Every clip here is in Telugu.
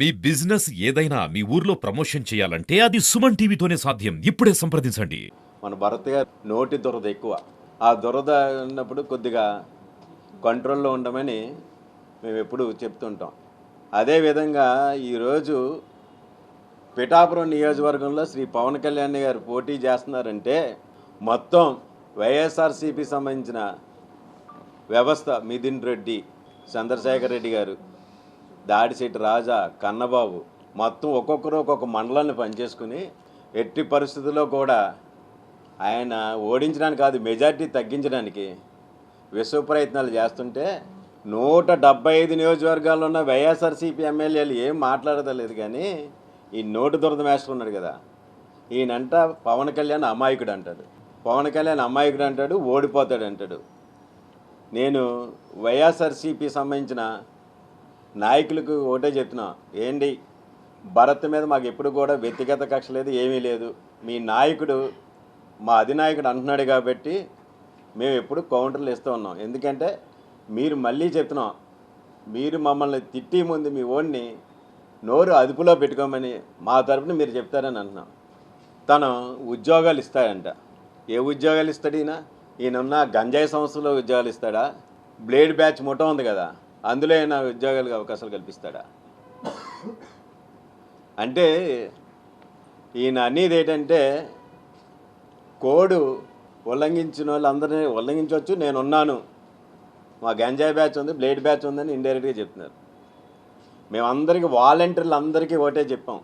మీ బిజినెస్ ఏదైనా మీ ఊర్లో ప్రమోషన్ చేయాలంటే అది సుమన్ టీవీతోనే సాధ్యం. ఇప్పుడే సంప్రదించండి. మన భరత్ గారు నోటి దురద ఎక్కువ. ఆ దురద ఉన్నప్పుడు కొద్దిగా కంట్రోల్లో ఉండమని మేము ఎప్పుడు చెప్తుంటాం. అదేవిధంగా ఈరోజు పిఠాపురం నియోజకవర్గంలో శ్రీ పవన్ కళ్యాణ్ గారు పోటీ చేస్తున్నారంటే మొత్తం వైఎస్ఆర్సీపీ సంబంధించిన వ్యవస్థ మిథున్ రెడ్డి, చంద్రశేఖర్ రెడ్డి గారు, దాడిశెట్టి రాజా, కన్నబాబు మొత్తం ఒక్కొక్కరు ఒక్కొక్క మండలాన్ని పనిచేసుకుని ఎట్టి పరిస్థితుల్లో కూడా ఆయన ఓడించడానికి కాదు, మెజార్టీ తగ్గించడానికి విశ్వ ప్రయత్నాలు చేస్తుంటే 175 నియోజకవర్గాల్లో ఉన్న వైఎస్ఆర్సీపీ ఎమ్మెల్యేలు ఏం మాట్లాడతలేదు. కానీ ఈ నోటు దురద మేస్టర్ ఉన్నాడు కదా, ఈయనంట పవన్ కళ్యాణ్ అమాయకుడు అంటాడు, పవన్ కళ్యాణ్ అమాయకుడు అంటాడు, ఓడిపోతాడు అంటాడు. నేను వైఎస్ఆర్సీపీ సంబంధించిన నాయకులకు ఒకటే చెప్తున్నా, ఏంటి భరత్ మీద మాకు ఎప్పుడు కూడా వ్యక్తిగత కక్ష లేదు, ఏమీ లేదు. మీ నాయకుడు మా అధినాయకుడు అంటున్నాడు కాబట్టి మేము ఎప్పుడు కౌంటర్లు ఇస్తూ ఉన్నాం. ఎందుకంటే మీరు మళ్ళీ చెప్తున్నాం, మీరు మమ్మల్ని తిట్టి ముందు మీ ఓడిని నోరు అదుపులో పెట్టుకోమని మా తరపున మీరు చెప్తారని అంటున్నాం. తను ఉద్యోగాలు ఇస్తాడంట. ఏ ఉద్యోగాలు ఇస్తాడు ఈయనున్న గంజాయి సంస్థలో ఉద్యోగాలు ఇస్తాడా? బ్లేడ్ బ్యాచ్ ముఠ ఉంది కదా, అందులో అయినా ఉద్యోగాలకు అవకాశాలు కల్పిస్తాడా? అంటే ఈయన అనేది ఏంటంటే కోడ్ ఉల్లంఘించిన వాళ్ళందరినీ ఉల్లంఘించవచ్చు, నేనున్నాను, మా గంజాయి బ్యాచ్ ఉంది, బ్లేడ్ బ్యాచ్ ఉందని ఇండైరెక్ట్గా చెప్తున్నారు. మేమందరికీ వాలంటీర్లు అందరికీ ఒకటే చెప్పాం,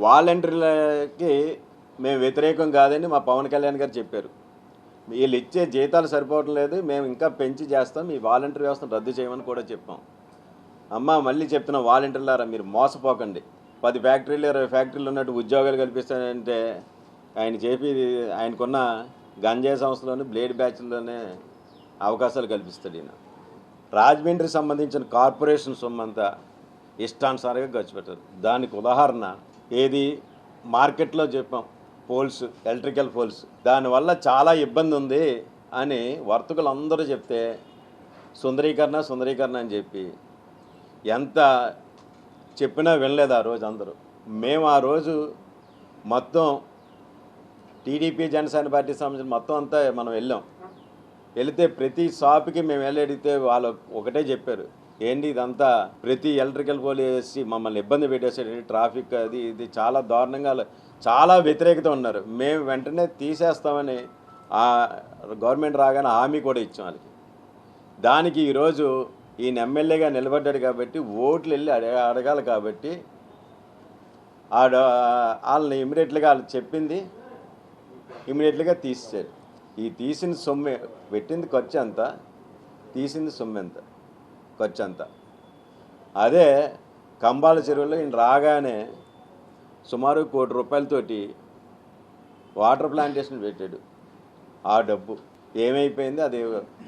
వాలంటీర్లకి మేము వ్యతిరేకం కాదని మా పవన్ కళ్యాణ్ గారు చెప్పారు. వీళ్ళు ఇచ్చే జీతాలు సరిపోవడం లేదు, మేము ఇంకా పెంచి చేస్తాం, ఈ వాలంటీర్ వ్యవస్థను రద్దు చేయమని కూడా చెప్పాం. అమ్మ మళ్ళీ చెప్తున్నాం, వాలంటీర్లారా మీరు మోసపోకండి. 10 ఫ్యాక్టరీలు 20 ఫ్యాక్టరీలు ఉన్నట్టు ఉద్యోగాలు కల్పిస్తానంటే ఆయనకున్న గంజాయి సంస్థలోని బ్లేడ్ బ్యాచ్లోనే అవకాశాలు కల్పిస్తాడు ఈయన. రాజమండ్రికి సంబంధించిన కార్పొరేషన్ సొమ్మంతా ఇష్టానుసారంగా ఖర్చు పెట్టారు. దానికి ఉదాహరణ ఏది మార్కెట్లో చెప్పాం, పోల్స్, ఎలక్ట్రికల్ పోల్స్, దానివల్ల చాలా ఇబ్బంది ఉంది అని వర్తకులు అందరూ చెప్తే సుందరీకరణ అని చెప్పి ఎంత చెప్పినా వినలేదు ఆ రోజు అందరూ. మేము ఆ రోజు మొత్తం టీడీపీ జనసేన పార్టీ సంబంధించిన మొత్తం అంతా మనం వెళితే ప్రతి షాప్కి మేము వెళ్ళి అడిగితే వాళ్ళు ఒకటే చెప్పారు, ఏంటి ఇదంతా ప్రతి ఎలక్ట్రికల్ పోల్ వేసి మమ్మల్ని ఇబ్బంది పెట్టేసాడు, ట్రాఫిక్ అది ఇది చాలా దారుణంగా, చాలా వ్యతిరేకత ఉన్నారు. మేము వెంటనే తీసేస్తామని ఆ గవర్నమెంట్ రాగానే హామీ కూడా ఇచ్చాం వాళ్ళకి. దానికి ఈరోజు ఈయన ఎమ్మెల్యేగా నిలబడ్డాడు కాబట్టి ఓట్లు వెళ్ళి అడగాలి కాబట్టి వాళ్ళని ఇమీడియట్గా వాళ్ళు చెప్పింది ఇమీడియట్గా తీసేశారు. ఈ తీసిన సొమ్ము పెట్టింది ఖర్చు ఎంత, తీసింది సొమ్ము ఎంత, ఖర్చు అంతా. అదే కంబాల చెరువులో ఈయన రాగానే సుమారు ₹1 కోటి వాటర్ ప్లాంటేషన్ పెట్టాడు. ఆ డబ్బు ఏమైపోయింది? అది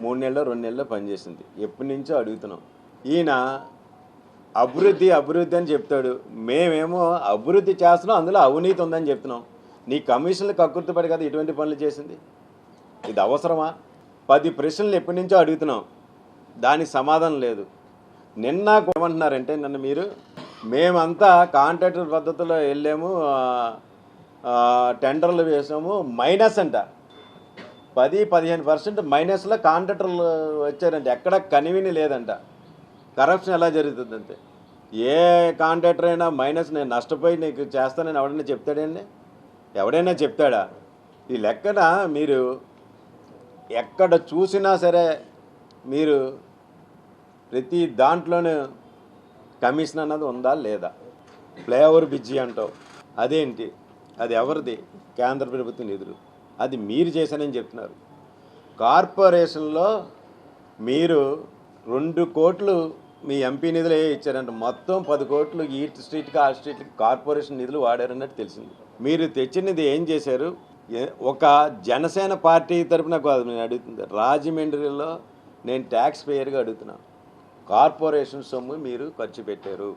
3 నెలలో 2 నెలల్లో పనిచేసింది. ఎప్పటి నుంచో అడుగుతున్నాం. ఈయన అభివృద్ధి అని చెప్తాడు, మేమేమో అభివృద్ధి చేస్తున్నాం, అందులో అవినీతి ఉందని చెప్తున్నాం. నీ కమిషన్లు కక్కుర్తిపడి కదా ఇటువంటి పనులు చేసింది, ఇది అవసరమా? 10 ప్రశ్నలు ఎప్పటి నుంచో అడుగుతున్నాం, దానికి సమాధానం లేదు. నిన్న ఏమంటున్నారంటే, మీరు మేమంతా కాంట్రాక్టర్ పద్ధతిలో వెళ్ళాము, టెండర్లు వేసాము, మైనస్ అంట 10-15% మైనస్లో కాంట్రాక్టర్లు వచ్చారంట. ఎక్కడ కనివిని లేదంట. కరప్షన్ ఎలా జరుగుతుందంటే, ఏ కాంట్రాక్టర్ అయినా మైనస్ నేను నష్టపోయి నీకు చేస్తానని ఎవడైనా చెప్తాడండి? ఎవడైనా చెప్తాడా? ఈ లెక్కన మీరు ఎక్కడ చూసినా సరే మీరు ప్రతి దాంట్లోనూ కమిషన్ అన్నది ఉందా లేదా? ఫ్లైఓవర్ బ్రిడ్జి అంటావు, అదేంటి? అది ఎవరిది? కేంద్ర ప్రభుత్వ నిధులు, అది మీరు చేశానని చెప్తున్నారు. కార్పొరేషన్లో మీరు 2 కోట్లు మీ ఎంపీ నిధులు ఇచ్చారంట, మొత్తం 10 కోట్లు ఈ స్ట్రీట్కి ఆ స్ట్రీట్కి కార్పొరేషన్ నిధులు వాడారన్నట్టు తెలిసింది. మీరు తెచ్చినది ఏం చేశారు? ఒక జనసేన పార్టీ తరపున కాదు నేను అడుగుతుంది, రాజమండ్రిలో నేను ట్యాక్స్ పేయర్గా అడుగుతున్నా. కార్పొరేషన్ సొమ్ము మీరు ఖర్చు పెట్టారు.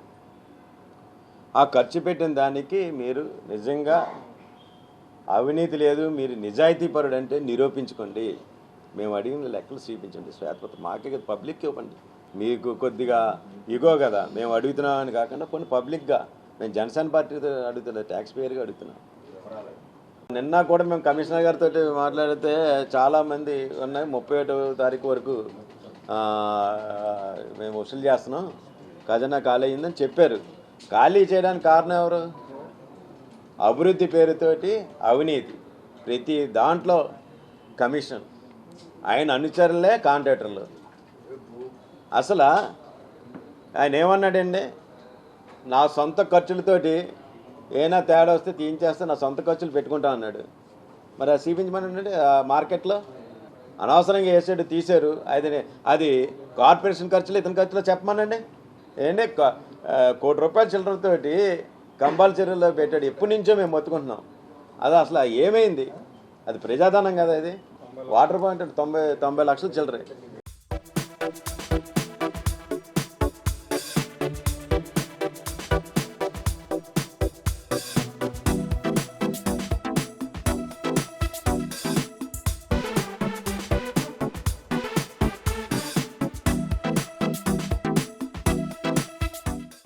ఆ ఖర్చు పెట్టిన దానికి మీరు నిజంగా అవినీతి లేదు, మీరు నిజాయితీపరుడు అంటే నిరూపించుకోండి. మేము అడిగిన లెక్కలు చూపించండి, శ్వేతపత్రం మాకే పబ్లిక్కి ఇవ్వండి. మీకు కొద్దిగా ఇగో కదా మేము అడుగుతున్నామని కాకుండా కొన్ని పబ్లిక్గా మేము జనసేన పార్టీతో అడుగుతున్నాం, ట్యాక్స్ పేరుగా అడుగుతున్నాం. నిన్న కూడా మేము కమిషనర్ గారితో మాట్లాడితే చాలామంది ఉన్నాయి 31వ తారీఖు వరకు మేము వసూలు చేస్తున్నాం, ఖజానా ఖాళీ అయిందని చెప్పారు. ఖాళీ చేయడానికి కారణం ఎవరు? అభివృద్ధి పేరుతోటి అవినీతి, ప్రతి దాంట్లో కమిషన్, ఆయన అనుచరులే కాంట్రాక్టర్లు. అసలు ఆయన ఏమన్నాడండి, నా సొంత ఖర్చులతోటి ఏమైనా తేడా వస్తే తీయించేస్తే నా సొంత ఖర్చులు పెట్టుకుంటా అన్నాడు. మరి అది చూపించమనండి. మార్కెట్లో అనవసరంగా వేసాడు, తీశారు. అది కార్పొరేషన్ ఖర్చులు ఇతని ఖర్చులో చెప్పమనండి. ఏంటి ₹1 కోటి చిల్లరతోటి కంపల్సరీలో పెట్టాడు. ఎప్పటి నుంచో మేము మొత్తుకుంటున్నాం. అది అసలు ఏమైంది? అది ప్రజాధనం కదా. ఇది వాటర్ పాయింట్ 90 లక్షలు చిల్లరే.